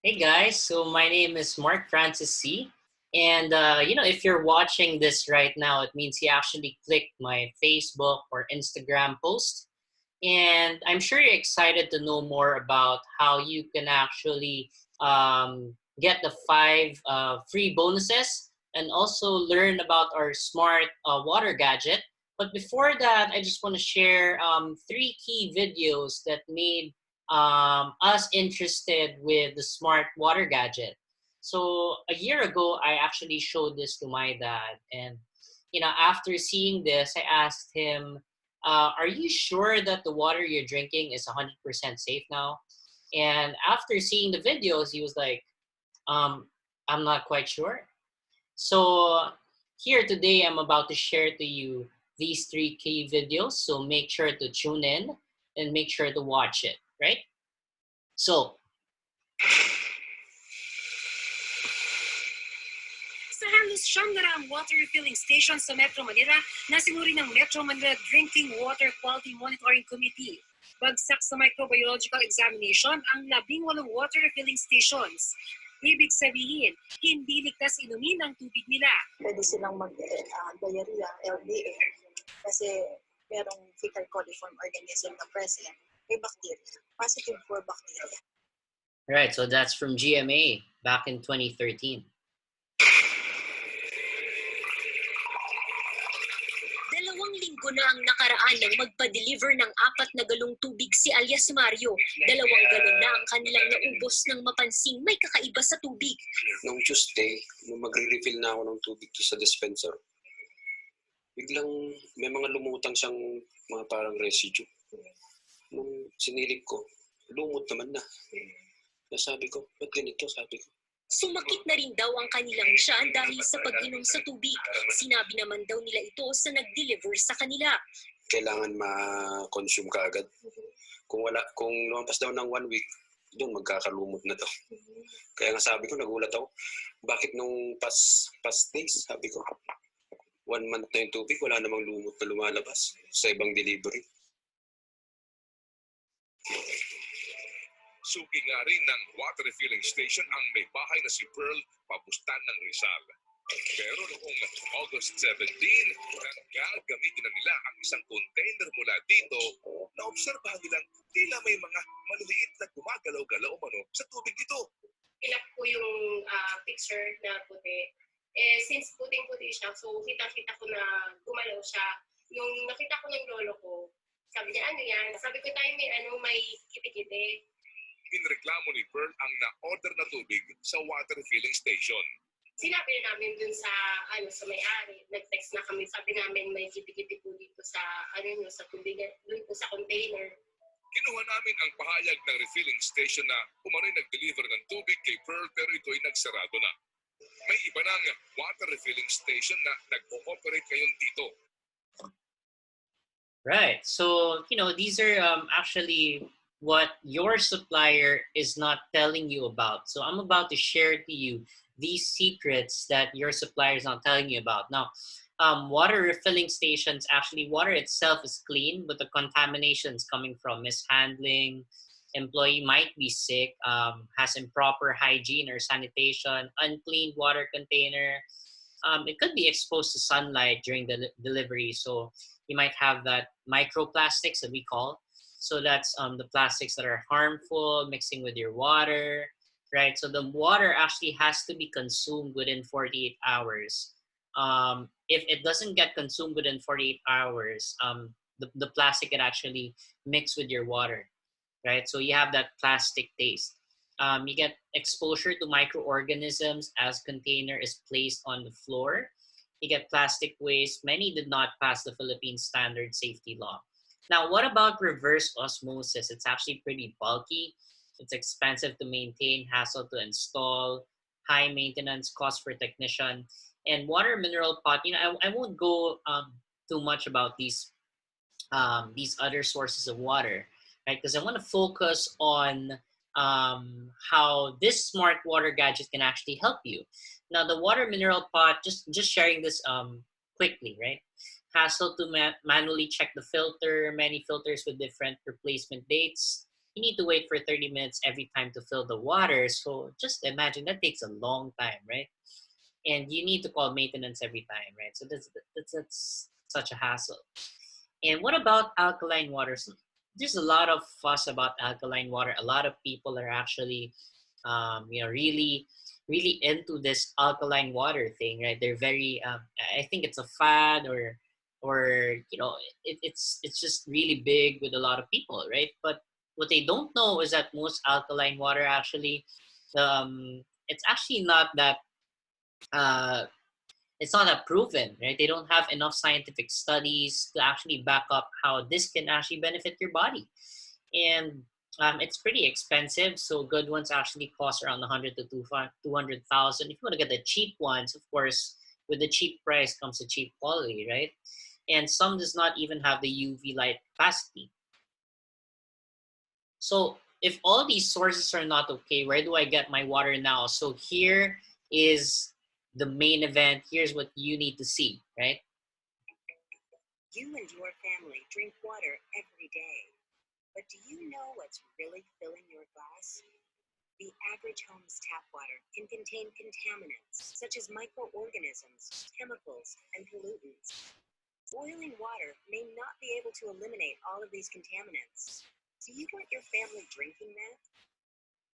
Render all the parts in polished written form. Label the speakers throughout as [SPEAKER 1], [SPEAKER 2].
[SPEAKER 1] Hey guys, so my name is Mark Francis C. And if you're watching this right now, it means you actually clicked my Facebook or Instagram post. And I'm sure you're excited to know more about how you can actually get the five free bonuses and also learn about our smart water gadget. But before that, I just want to share three key videos that made us interested with the smart water gadget. So a year ago, I actually showed this to my dad, and after seeing this, I asked him, "Are you sure that the water you're drinking is 100% safe now?" And after seeing the videos, he was like, "I'm not quite sure." So here today, I'm about to share to you these three key videos. So make sure to tune in and make sure to watch it, right? So
[SPEAKER 2] Sa halos siyang naraang water refilling station sa Metro Manila na sinuri ng Metro Manila Drinking Water Quality Monitoring Committee. Bagsak sa microbiological examination ang 18 water refilling stations. Ibig sabihin, hindi ligtas inumin ang tubig nila.
[SPEAKER 3] Pwede silang mag-diarrhea, LDA, kasi merong fecal coliform organism na present, may bacteria, positive for bacteria.
[SPEAKER 1] right, so that's from GMA back in 2013.
[SPEAKER 2] Linggo na ang nakaraan nang magpa-deliver ng 4 galong tubig si alias Mario. 2 galon na ang kanilang naubos nang mapansing may kakaiba sa tubig.
[SPEAKER 4] Nung Tuesday, nung magre-refill na ako ng tubig sa dispenser, biglang may mga lumutang siyang mga parang residue. Nung sinilip ko, lumot naman na. Kaya sabi ko, ba't ganito? Sabi ko.
[SPEAKER 2] Sumakit na rin daw ang kanilang tiyan dahil sa pag-inom sa tubig. Sinabi naman daw nila ito sa nag-deliver sa kanila.
[SPEAKER 4] Kailangan ma-consume ka agad. Kung lumampas daw ng 1 week, doon magkakalumot na to. Kaya nga sabi ko, nagulat ako. Bakit nung past days, sabi ko, 1 month na yung tubig, wala namang lumot na lumalabas sa ibang delivery.
[SPEAKER 5] Suki nga rin ng water refilling station ang may bahay na si Pearl, pabustan ng Rizal. Pero noong August 17, gagamitin na nila ang isang container mula dito, naobserbahan nilang tila may mga maliliit na gumagalaw-galaw umano sa tubig dito.
[SPEAKER 6] Pinap ko yung picture na puti. Since puting-puti siya, so kita-kita ko na gumalaw siya. Yung nakita ko ng lolo ko, sabi niya, ano yan? Sabi ko tayo may kiti-kiti.
[SPEAKER 5] Inreklamo ni Pearl ang na-order na tubig sa water refilling station.
[SPEAKER 6] Sinabi na namin dun sa may-ari, nag-text na kami, sabi namin may kiti-kiti po dito sa sa tubig, dun po sa container.
[SPEAKER 5] Kinuha namin ang pahayag ng refilling station na umano'y nag-deliver ng tubig kay Pearl pero ito'y nagsarado na. May iba ng water refilling station na nag-ooperate ngayon dito.
[SPEAKER 1] Right. So, these are actually what your supplier is not telling you about. So I'm about to share to you these secrets that your supplier is not telling you about. Now, water refilling stations, actually water itself is clean, but the contamination is coming from mishandling, employee might be sick, has improper hygiene or sanitation, unclean water container. It could be exposed to sunlight during the delivery. So you might have that microplastics that we call. So that's the plastics that are harmful mixing with your water, right? So the water actually has to be consumed within 48 hours. If it doesn't get consumed within 48 hours, the plastic can actually mix with your water, right? So you have that plastic taste. You get exposure to microorganisms as container is placed on the floor. You get plastic waste. Many did not pass the Philippine standard safety law. Now, what about reverse osmosis? It's actually pretty bulky. It's expensive to maintain, hassle to install, high maintenance cost for technician. And water mineral pot, I won't go too much about these other sources of water, right? Because I want to focus on how this smart water gadget can actually help you. Now, the water mineral pot, just sharing this quickly, right? Hassle to manually check the filter, many filters with different replacement dates. you need to wait for 30 minutes every time to fill the water. So just imagine that takes a long time, right? And you need to call maintenance every time, right? So that's such a hassle. And what about alkaline water? So there's a lot of fuss about alkaline water. A lot of people are actually, really, really into this alkaline water thing, right? They're very, I think it's a fad, or it's just really big with a lot of people, right? But what they don't know is that most alkaline water actually, it's actually not that uh, it's not that proven, right? They don't have enough scientific studies to actually back up how this can actually benefit your body. And it's pretty expensive. So good ones actually cost around 100 to 200,000. If you want to get the cheap ones, of course, with the cheap price comes the cheap quality, right? And some does not even have the UV light capacity. So if all these sources are not okay, where do I get my water now? So here is the main event. Here's what you need to see, right?
[SPEAKER 2] You and your family drink water every day. But do you know what's really filling your glass? The average home's tap water can contain contaminants such as microorganisms, chemicals, and pollutants. Boiling water may not be able to eliminate all of these contaminants. Do you want your family drinking that?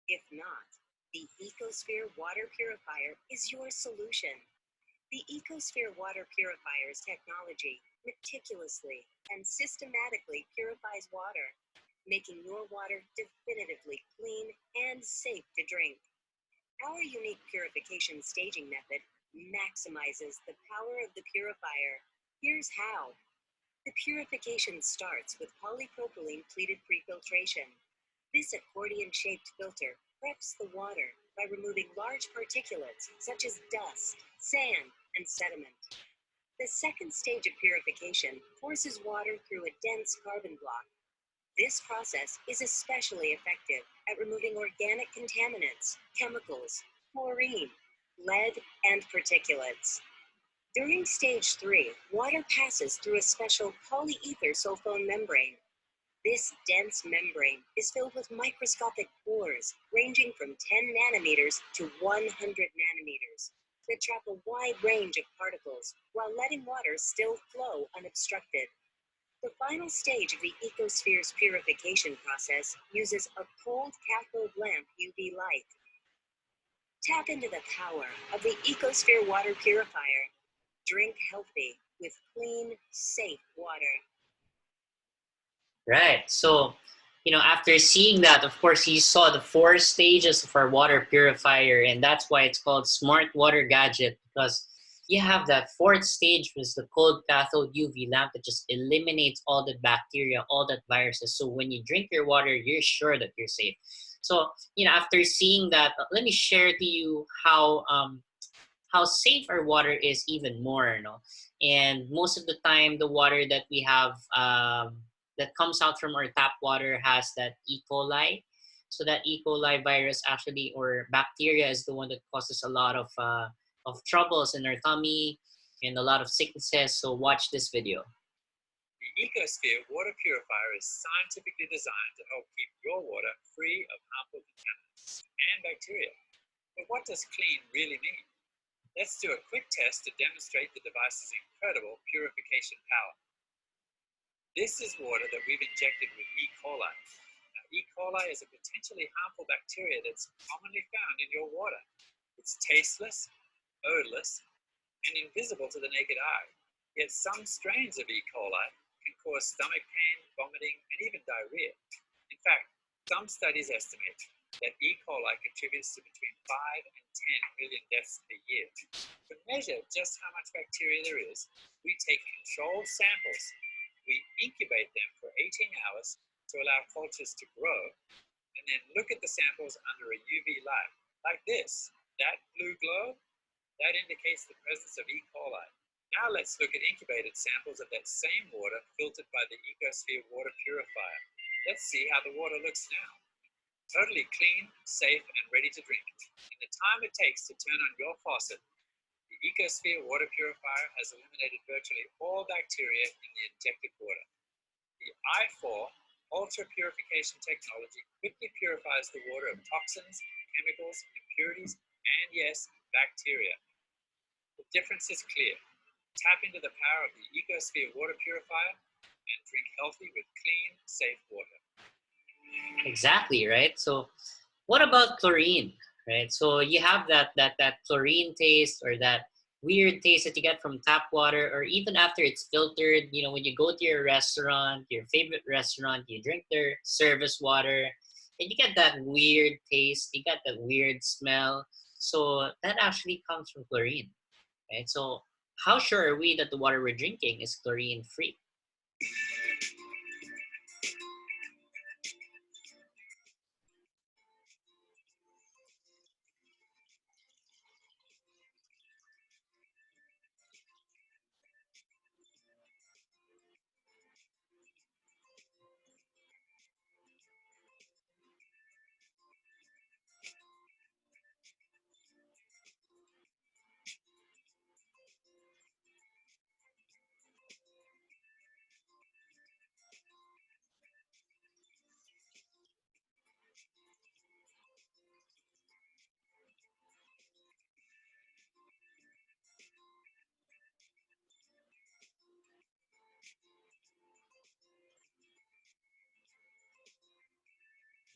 [SPEAKER 2] If not, the EcoSphere water purifier is your solution. The EcoSphere water purifier's technology meticulously and systematically purifies water, making your water definitively clean and safe to drink. Our unique purification staging method maximizes the power of the purifier. Here's how. The purification starts with polypropylene pleated prefiltration. This accordion-shaped filter preps the water by removing large particulates such as dust, sand, and sediment. The second stage of purification forces water through a dense carbon block. This process is especially effective at removing organic contaminants, chemicals, chlorine, lead, and particulates. During stage 3, water passes through a special polyether sulfone membrane. This dense membrane is filled with microscopic pores ranging from 10 nanometers to 100 nanometers that trap a wide range of particles while letting water still flow unobstructed. The final stage of the EcoSphere's purification process uses a cold cathode lamp UV light. Tap into the power of the EcoSphere water purifier. Drink healthy with clean, safe water.
[SPEAKER 1] Right. So, after seeing that, of course, you saw the 4 stages of our water purifier, and that's why it's called Smart Water Gadget, because you have that fourth stage, which is the cold cathode UV lamp that just eliminates all the bacteria, all that viruses. So when you drink your water, you're sure that you're safe. So, after seeing that, let me share to you how safe our water is even more, and most of the time the water that we have, that comes out from our tap water has that E. coli. So that E. coli virus actually, or bacteria, is the one that causes a lot of troubles in our tummy and a lot of sicknesses. So watch this video.
[SPEAKER 7] The EcoSphere water purifier is scientifically designed to help keep your water free of harmful contaminants and bacteria. But what does clean really mean? Let's do a quick test to demonstrate the device's incredible purification power. This is water that we've injected with E. coli. Now, E. coli is a potentially harmful bacteria that's commonly found in your water. It's tasteless, odorless, and invisible to the naked eye. Yet some strains of E. coli can cause stomach pain, vomiting, and even diarrhea. In fact, some studies estimate that E. coli contributes to between 5 and 10 million deaths per year. To measure just how much bacteria there is, we take controlled samples. We incubate them for 18 hours to allow cultures to grow, and then look at the samples under a UV light, like this. That blue glow, that indicates the presence of E. coli. Now let's look at incubated samples of that same water filtered by the EcoSphere water purifier. Let's see how the water looks now. Totally clean, safe, and ready to drink. In the time it takes to turn on your faucet, the EcoSphere water purifier has eliminated virtually all bacteria in the injected water. The I4 Ultra purification technology quickly purifies the water of toxins, chemicals, impurities, and yes, bacteria. The difference is clear. Tap into the power of the EcoSphere water purifier and drink healthy with clean, safe water.
[SPEAKER 1] Exactly, right? So what about chlorine, right? So you have that chlorine taste or that weird taste that you get from tap water, or even after it's filtered, you know, when you go to your restaurant, your favorite restaurant, you drink their service water, and you get that weird taste, you get that weird smell. So that actually comes from chlorine, right? So how sure are we that the water we're drinking is chlorine free?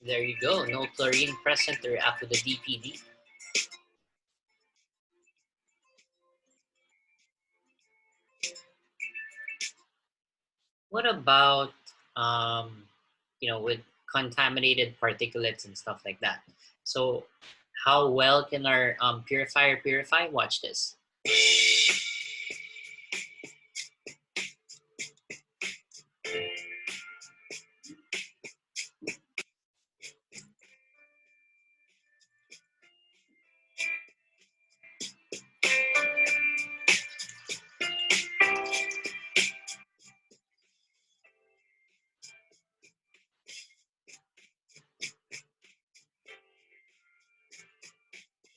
[SPEAKER 1] There you go, no chlorine present or after the DPD. What about with contaminated particulates and stuff like that? So how well can our purifier purify? Watch this.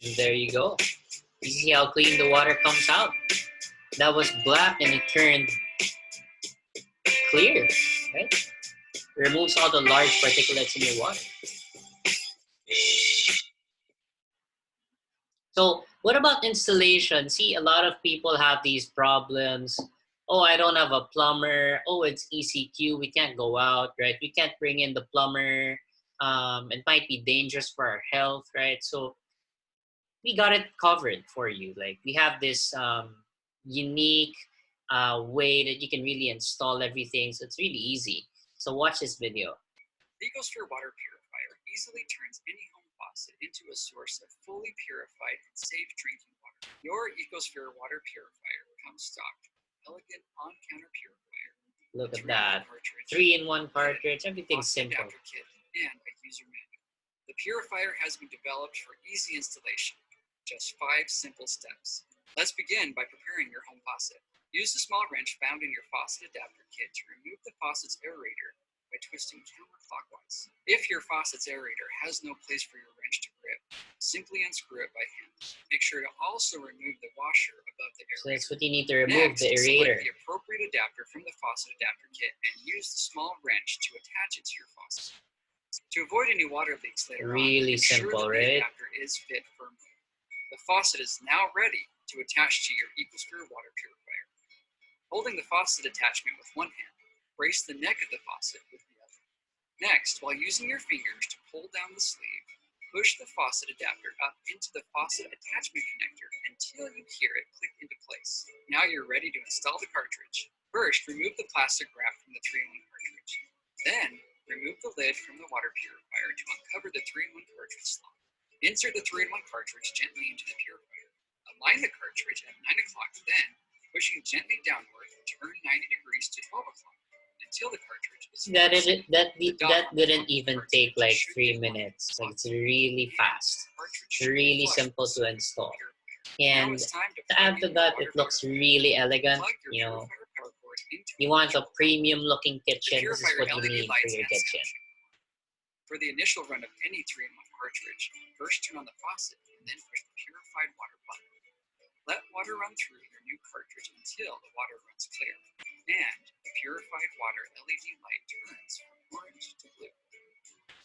[SPEAKER 1] And there you go. You see how clean the water comes out? That was black and it turned clear, right? It removes all the large particulates in your water. So what about installation? See, a lot of people have these problems. Oh, I don't have a plumber. Oh, it's ECQ. We can't go out, right? We can't bring in the plumber. It might be dangerous for our health, right? So we got it covered for you. Like we have this unique way that you can really install everything. So it's really easy. So watch this video.
[SPEAKER 8] The EcoSphere water purifier easily turns any home faucet into a source of fully purified and safe drinking water. Your EcoSphere water purifier comes stocked with elegant on-counter purifier.
[SPEAKER 1] Look at that. 3-in-1 cartridge. Everything's simple.
[SPEAKER 8] Adapter kit and a user manual. The purifier has been developed for easy installation. Just 5 simple steps. Let's begin by preparing your home faucet. Use the small wrench found in your faucet adapter kit to remove the faucet's aerator by twisting counterclockwise. If your faucet's aerator has no place for your wrench to grip, simply unscrew it by hand. Make sure to also remove the washer above the aerator.
[SPEAKER 1] So that's what you need to remove,
[SPEAKER 8] Next,
[SPEAKER 1] the aerator.
[SPEAKER 8] select the appropriate adapter from the faucet adapter kit and use the small wrench to attach it to your faucet. To avoid any water leaks later
[SPEAKER 1] Really
[SPEAKER 8] on, ensure
[SPEAKER 1] simple,
[SPEAKER 8] that
[SPEAKER 1] right?
[SPEAKER 8] the adapter is fit firmly. The faucet is now ready to attach to your EcoSphere water purifier. Holding the faucet attachment with one hand, brace the neck of the faucet with the other. Next, while using your fingers to pull down the sleeve, push the faucet adapter up into the faucet attachment connector until you hear it click into place. Now you're ready to install the cartridge. First, remove the plastic wrap from the 3-in-1 cartridge. Then, remove the lid from the water purifier to uncover the 3-in-1 cartridge slot. Insert the 3-in-1 cartridge gently into the purifier. Align the cartridge at 9 o'clock, then, pushing gently downward, turn 90 degrees to 12 o'clock until the cartridge is
[SPEAKER 1] That didn't even take like 3 minutes. Like it's really fast, really simple to install. And to add to that, it looks really elegant. You know, you want a premium looking kitchen. This is what you need for your kitchen.
[SPEAKER 8] For the initial run of any 3-in-1 cartridge, first turn on the faucet and then push the purified water button. Let water run through your new cartridge until the water runs clear, and the purified water LED light turns from orange to blue.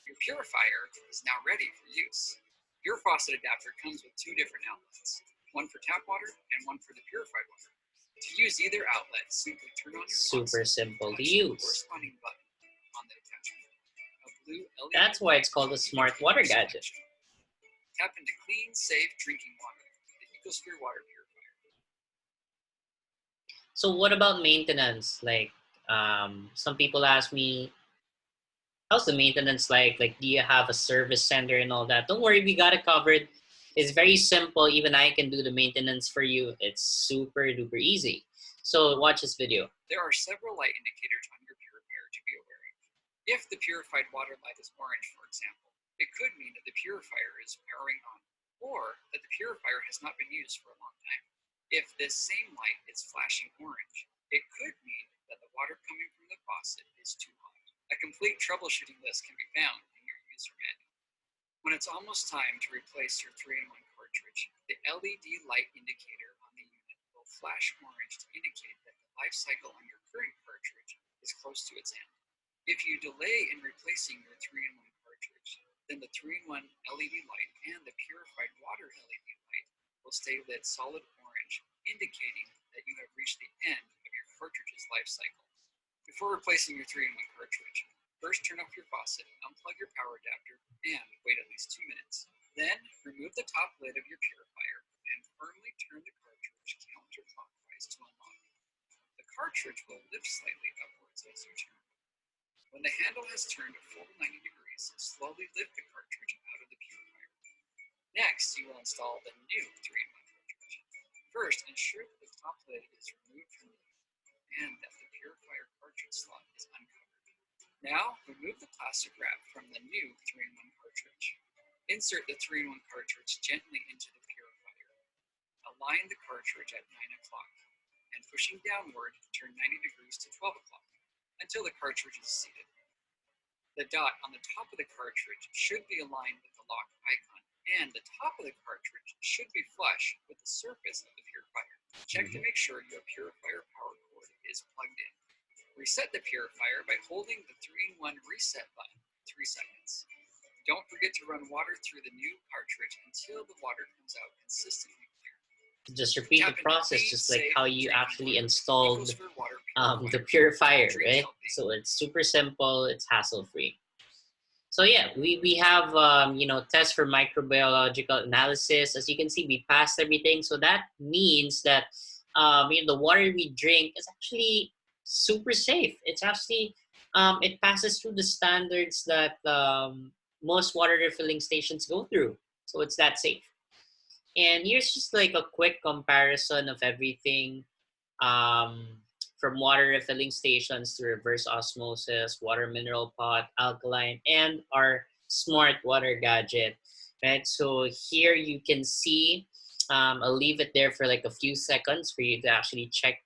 [SPEAKER 8] Your purifier is now ready for use. Your faucet adapter comes with two different outlets, one for tap water and one for the purified water. To use either outlet, simply turn on your
[SPEAKER 1] Super
[SPEAKER 8] faucet
[SPEAKER 1] simple to
[SPEAKER 8] and touch the
[SPEAKER 1] use.
[SPEAKER 8] corresponding button on the attachment. A blue LED
[SPEAKER 1] That's why it's called a
[SPEAKER 8] light
[SPEAKER 1] smart
[SPEAKER 8] will
[SPEAKER 1] water
[SPEAKER 8] indicate
[SPEAKER 1] gadget.
[SPEAKER 8] your selection. Tap into clean, safe drinking water, the EcoSphere water purifier.
[SPEAKER 1] So what about maintenance? Like, some people ask me, how's the maintenance like? Like, do you have a service center and all that? Don't worry, we got it covered. It's very simple. Even I can do the maintenance for you. It's super duper easy. So watch this video.
[SPEAKER 8] There are several light indicators on your purifier to be aware of. If the purified water light is orange, for example, it could mean that the purifier is powering on, or that the purifier has not been used for a long time. If this same light is flashing orange, it could mean that the water coming from the faucet is too hot. A complete troubleshooting list can be found in your user manual. When it's almost time to replace your 3-in-1 cartridge, the LED light indicator on the unit will flash orange to indicate that the life cycle on your current cartridge is close to its end. If you delay in replacing your 3-in-1 cartridge, then the 3-in-1 LED light and the purified water LED light will stay lit solid orange, indicating that you have reached the end of your cartridge's life cycle. Before replacing your 3-in-1 cartridge, first turn off your faucet, unplug your power adapter, and wait at least 2 minutes. Then remove the top lid of your purifier and firmly turn the cartridge counterclockwise to unlock. The cartridge will lift slightly upwards as you turn. When the handle has turned a full 90 degrees, slowly lift the cartridge out of the purifier. Next, you will install the new 3-in-1 cartridge. First, ensure that the top lid is removed from the lid and that the purifier cartridge slot is uncovered. Now, remove the plastic wrap from the new 3-in-1 cartridge. Insert the 3-in-1 cartridge gently into the purifier. Align the cartridge at 9 o'clock, and pushing downward, turn 90 degrees to 12 o'clock until the cartridge is seated. The dot on the top of the cartridge should be aligned with the lock icon, and the top of the cartridge should be flush with the surface of the purifier. Check to make sure your purifier power cord is plugged in. Reset the purifier by holding the 3-in-1 reset button 3 seconds. Don't forget to run water through the new cartridge until the water comes out consistently clear.
[SPEAKER 1] Just repeat the process, just like how you actually installed the purifier, right? So it's super simple, it's hassle-free. So yeah, we have tests for microbiological analysis. As you can see, we passed everything. So that means that the water we drink is actually super safe. It's actually it passes through the standards that most water refilling stations go through. So it's that safe. And here's just like a quick comparison of everything, from water refilling stations to reverse osmosis, water mineral pot, alkaline, and our smart water gadget, right? So here you can see, I'll leave it there for like a few seconds for you to actually check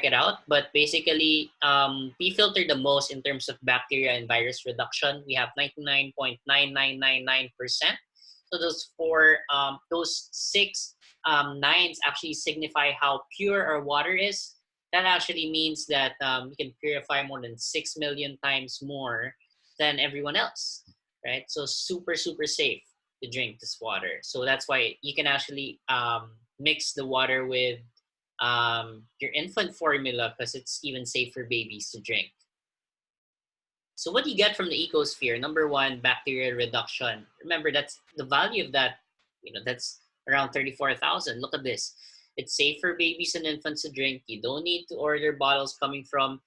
[SPEAKER 1] it out. But basically, we filter the most in terms of bacteria and virus reduction. We have 99.9999%. So those 6 nines actually signify how pure our water is. That actually means that we can purify more than 6 million times more than everyone else, right? So super, super safe to drink this water. So that's why you can actually mix the water with your infant formula, because it's even safe for babies to drink. So what do you get from the ecosphere? Number one, bacterial reduction. Remember, that's the value of that, that's around 34,000. Look at this. It's safe for babies and infants to drink. You don't need to order bottles coming from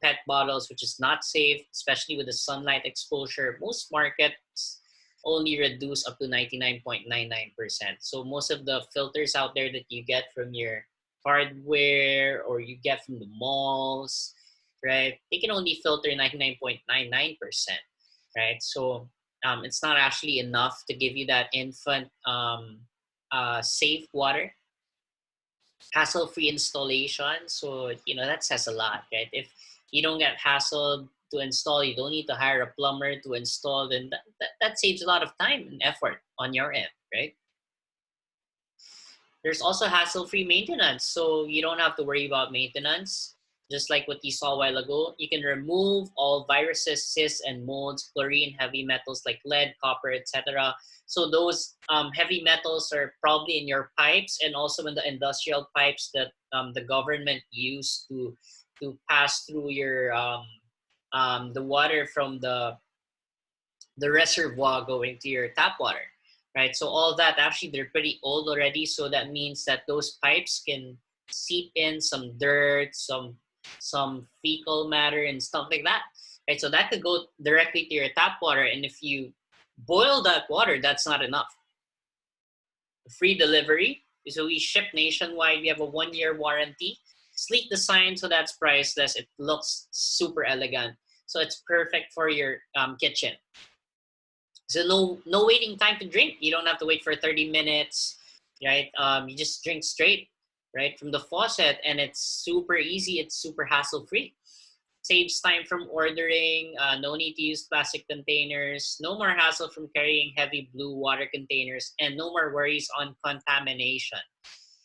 [SPEAKER 1] PET bottles, which is not safe, especially with the sunlight exposure. Most markets only reduce up to 99.99%. So most of the filters out there that you get from your hardware or you get from the malls, right, they can only filter 99.99%, right? So it's not actually enough to give you that infant safe water, hassle-free installation. So that says a lot, right? If you don't get hassled to install, you don't need to hire a plumber to install, then that saves a lot of time and effort on your end, right? There's also hassle-free maintenance, so you don't have to worry about maintenance. just like what you saw a while ago. You can remove all viruses, cysts, and molds, chlorine, heavy metals like lead, copper, etc. So those heavy metals are probably in your pipes and also in the industrial pipes that the government used to pass through your the water from the reservoir going to your tap water, right? So all that, actually they're pretty old already. So that means that those pipes can seep in some dirt, some fecal matter and stuff like that, right? So that could go directly to your tap water. And if you boil that water, that's not enough. Free delivery. So we ship nationwide. We have a 1-year warranty. Sleek design, so that's priceless. It looks super elegant. So it's perfect for your kitchen. So no waiting time to drink. You don't have to wait for 30 minutes, right? You just drink straight, right, from the faucet, and it's super easy. It's super hassle-free. Saves time from ordering. No need to use plastic containers. No more hassle from carrying heavy blue water containers, and no more worries on contamination,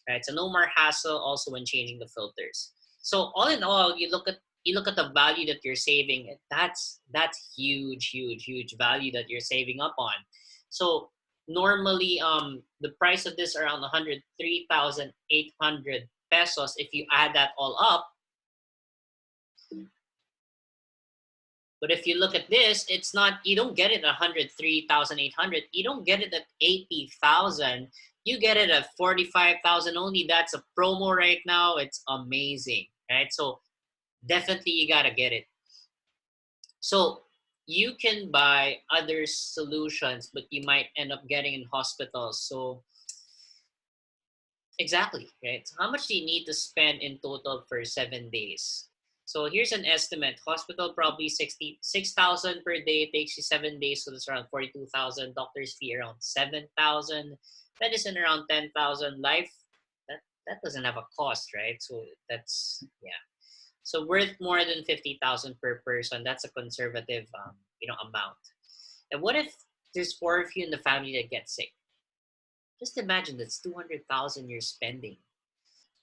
[SPEAKER 1] right? So no more hassle also when changing the filters. So all in all, you look at the value that you're saving. That's huge value that you're saving up on. So normally the price of this around 103,800 pesos. If you add that all up, but if you look at this, it's not, you don't get it at 103,800. You don't get it at 80,000. You get it at 45,000 only. That's a promo right now. It's amazing, right? So definitely you gotta get it. So you can buy other solutions, but you might end up getting in hospitals. So exactly, right? So how much do you need to spend in total for 7 days? So here's an estimate. Hospital probably 66,000 per day. It takes you 7 days, so that's around 42,000. Doctor's fee around 7,000. Medicine around 10,000. Life, that doesn't have a cost, right? So that's, yeah. So worth more than 50,000 per person. That's a conservative amount. And what if there's 4 of you in the family that get sick? Just imagine that's 200,000 you're spending.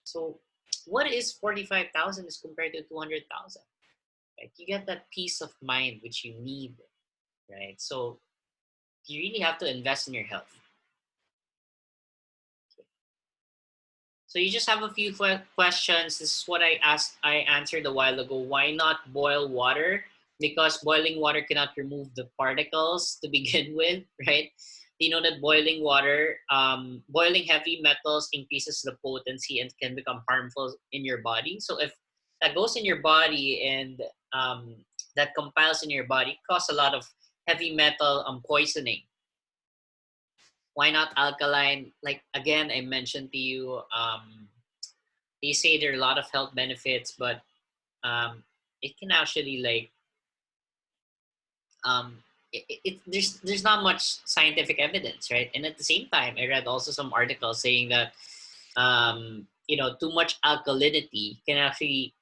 [SPEAKER 1] So what is 45,000 as compared to 200,000? Right? You get that peace of mind which you need, right? So you really have to invest in your health. So you just have a few questions. This is what I answered a while ago. Why not boil water? Because boiling water cannot remove the particles to begin with, right? You know that boiling water, boiling heavy metals increases the potency and can become harmful in your body. So if that goes in your body and that compiles in your body, cause a lot of heavy metal poisoning. Why not alkaline? Like, again, I mentioned to you, they say there are a lot of health benefits, but it can actually there's not much scientific evidence, right? And at the same time, I read also some articles saying that too much alkalinity can actually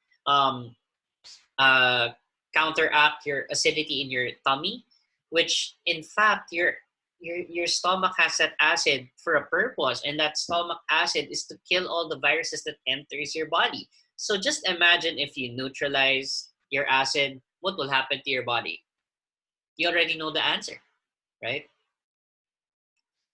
[SPEAKER 1] counteract your acidity in your tummy, which in fact your stomach has that acid for a purpose, and that stomach acid is to kill all the viruses that enters your body. So just imagine if you neutralize your acid, what will happen to your body? You already know the answer, right?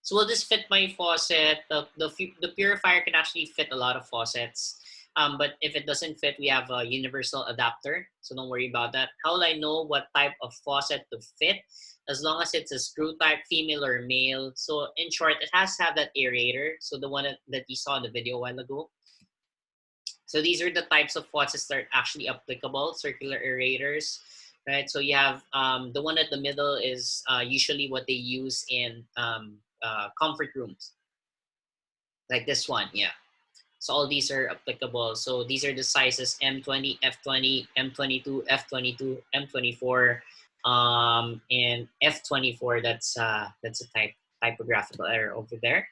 [SPEAKER 1] So will this fit my faucet? The purifier can actually fit a lot of faucets. But if it doesn't fit, we have a universal adapter. So don't worry about that. How will I know what type of faucet to fit? As long as it's a screw type, female or male. So in short, it has to have that aerator. So the one that you saw in the video a while ago. So these are the types of faucets that are actually applicable, circular aerators, right? So you have the one at the middle is usually what they use in comfort rooms. Like this one, yeah. So all these are applicable. So these are the sizes M20, F20, M22, F22, M24, and F24. That's a typographical error over there.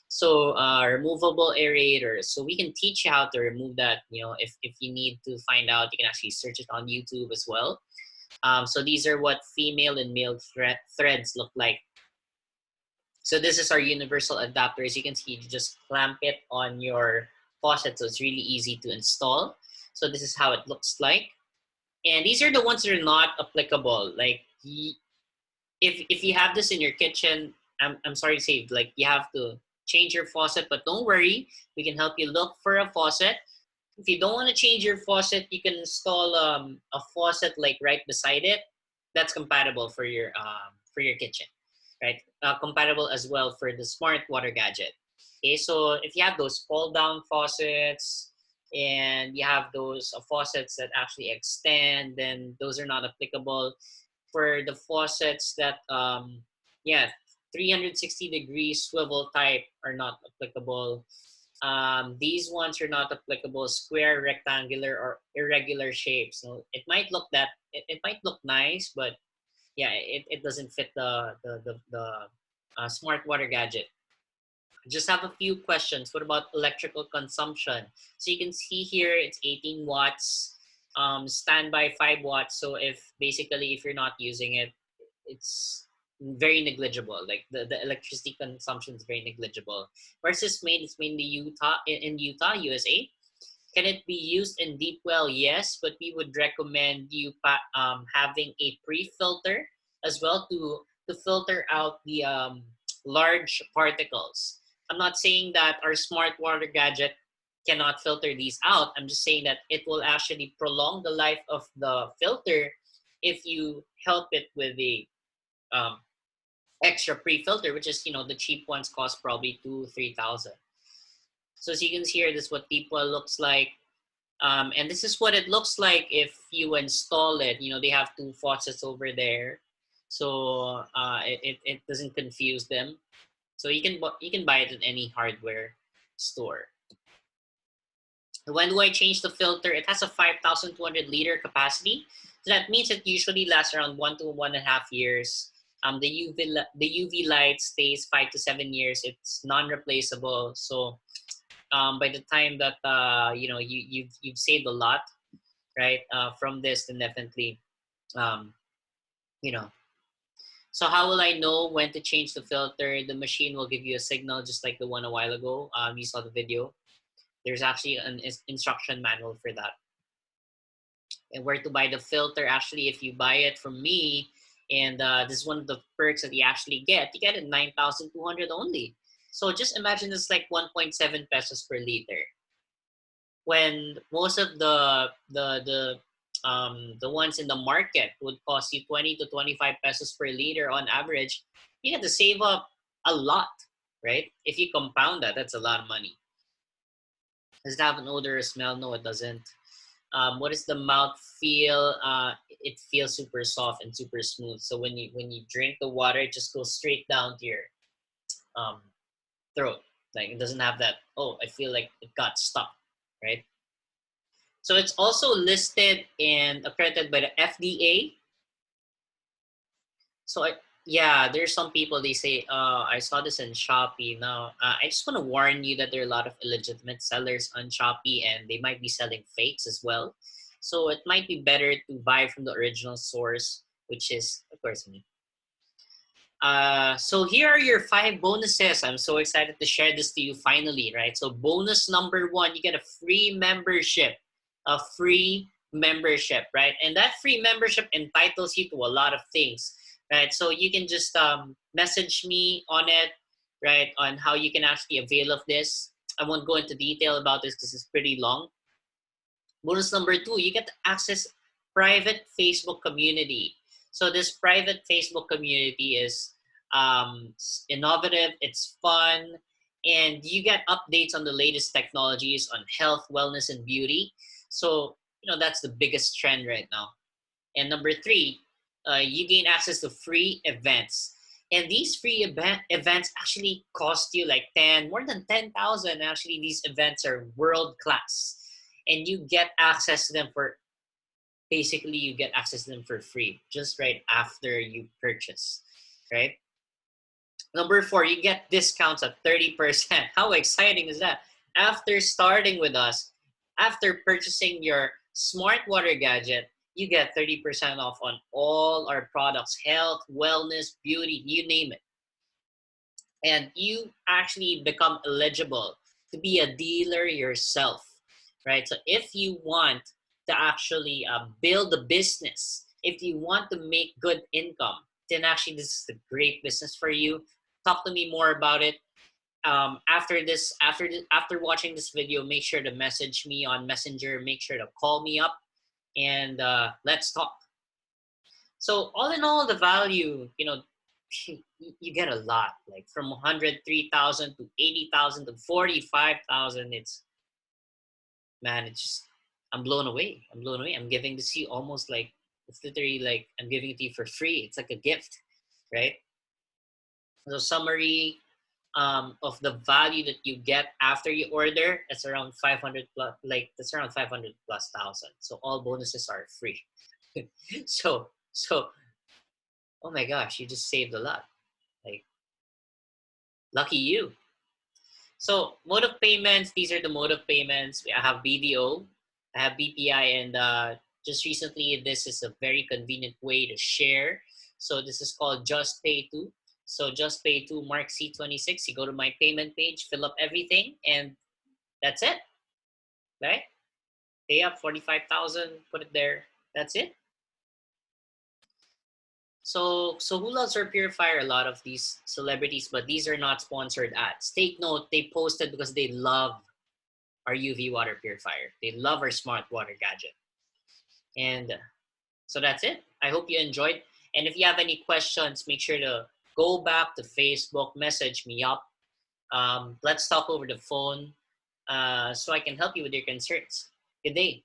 [SPEAKER 1] So removable aerators. So we can teach you how to remove that. If you need to find out, you can actually search it on YouTube as well. So these are what female and male threads look like. So this is our universal adapter. As you can see, you just clamp it on your faucet, so it's really easy to install. So this is how it looks like. And these are the ones that are not applicable. Like if you have this in your kitchen, I'm sorry to say, like you have to change your faucet, but don't worry, we can help you look for a faucet. If you don't want to change your faucet, you can install a faucet like right beside it. That's compatible for your kitchen, right? Compatible as well for the smart water gadget. Okay, so if you have those pull down faucets and you have those faucets that actually extend, then those are not applicable. For the faucets that yeah, 360 degree swivel type are not applicable. These ones are not applicable. Square, rectangular, or irregular shapes. So it might look it might look nice, but yeah, it doesn't fit the smart water gadget. Just have a few questions. What about electrical consumption? So you can see here it's 18 watts, standby 5 watts. So if basically if you're not using it, it's very negligible. Like the electricity consumption is very negligible. Where's this made? It's made in Utah, in Utah, USA. Can it be used in deep well? Yes, but we would recommend you having a pre-filter as well to filter out the large particles. I'm not saying that our smart water gadget cannot filter these out. I'm just saying that it will actually prolong the life of the filter if you help it with the um, extra pre-filter, which is, the cheap ones cost probably 2,000-3,000. So as you can see here, this is what deep well looks like. And this is what it looks like if you install it. They have two faucets over there, so it doesn't confuse them. So you can buy it at any hardware store. When do I change the filter? It has a 5,200 liter capacity, so that means it usually lasts around 1 to 1.5 years. The UV light stays 5 to 7 years. It's non-replaceable. So by the time that you've saved a lot, right, from this, then definitely um, you know. So how will I know when to change the filter? The machine will give you a signal, just like the one a while ago. You saw the video. There's actually an instruction manual for that. And where to buy the filter? Actually, if you buy it from me, and this is one of the perks that you actually get. You get it 9,200 only. So just imagine it's like 1.7 pesos per liter. When most of the ones in the market would cost you 20 to 25 pesos per liter on average, you have to save up a lot, right? If you compound that, that's a lot of money. Does it have an odor or smell? No, it doesn't. What is the mouth feel? It feels super soft and super smooth. So when you drink the water, it just goes straight down to your throat. Like it doesn't have that, oh, I feel like it got stuck, right? So it's also listed and accredited by the FDA. So yeah, there's some people, they say, I saw this in Shopee. Now, I just want to warn you that there are a lot of illegitimate sellers on Shopee, and they might be selling fakes as well. So it might be better to buy from the original source, which is, of course, me. So here are your 5 bonuses. I'm so excited to share this to you finally, right? So bonus number 1, you get a free membership. A free membership, right? And that free membership entitles you to a lot of things, right? So you can just message me on it, right? On how you can actually avail of this. I won't go into detail about this because it's pretty long. Bonus number 2, you get to access private Facebook community. So this private Facebook community is innovative, it's fun, and you get updates on the latest technologies on health, wellness, and beauty. So, that's the biggest trend right now. And number 3, you gain access to free events. And these free events actually cost you like more than 10,000. Actually, these events are world class. And you get access to them you get access to them for free, just right after you purchase, right? Number 4, you get discounts at 30%. How exciting is that? After starting with us, after purchasing your smart water gadget, you get 30% off on all our products, health, wellness, beauty, you name it. And you actually become eligible to be a dealer yourself. right? So if you want to actually build a business, if you want to make good income, then actually this is a great business for you. Talk to me more about it. After watching this video, make sure to message me on Messenger. Make sure to call me up, and let's talk. So all in all, the value, you get a lot, like from 103,000 to 80,000 to 45,000. It's just, I'm blown away. I'm blown away. I'm giving this to you almost like, it's literally like I'm giving it to you for free. It's like a gift, right? So summary of the value that you get after you order, that's around 500 plus, like that's around 500 plus thousand. So all bonuses are free. so oh my gosh, you just saved a lot. Like, lucky you. So mode of payments, these are the mode of payments. I have BDO, I have BPI, and just recently, this is a very convenient way to share. So this is called Just Pay 2. So Just Pay 2 Mark C26. You go to my payment page, fill up everything, and that's it, right? Pay up 45,000, put it there. That's it. So who loves our purifier? A lot of these celebrities, but these are not sponsored ads. Take note, they posted because they love our UV water purifier. They love our smart water gadget. And so that's it. I hope you enjoyed. And if you have any questions, make sure to go back to Facebook, message me up. Let's talk over the phone so I can help you with your concerns. Good day.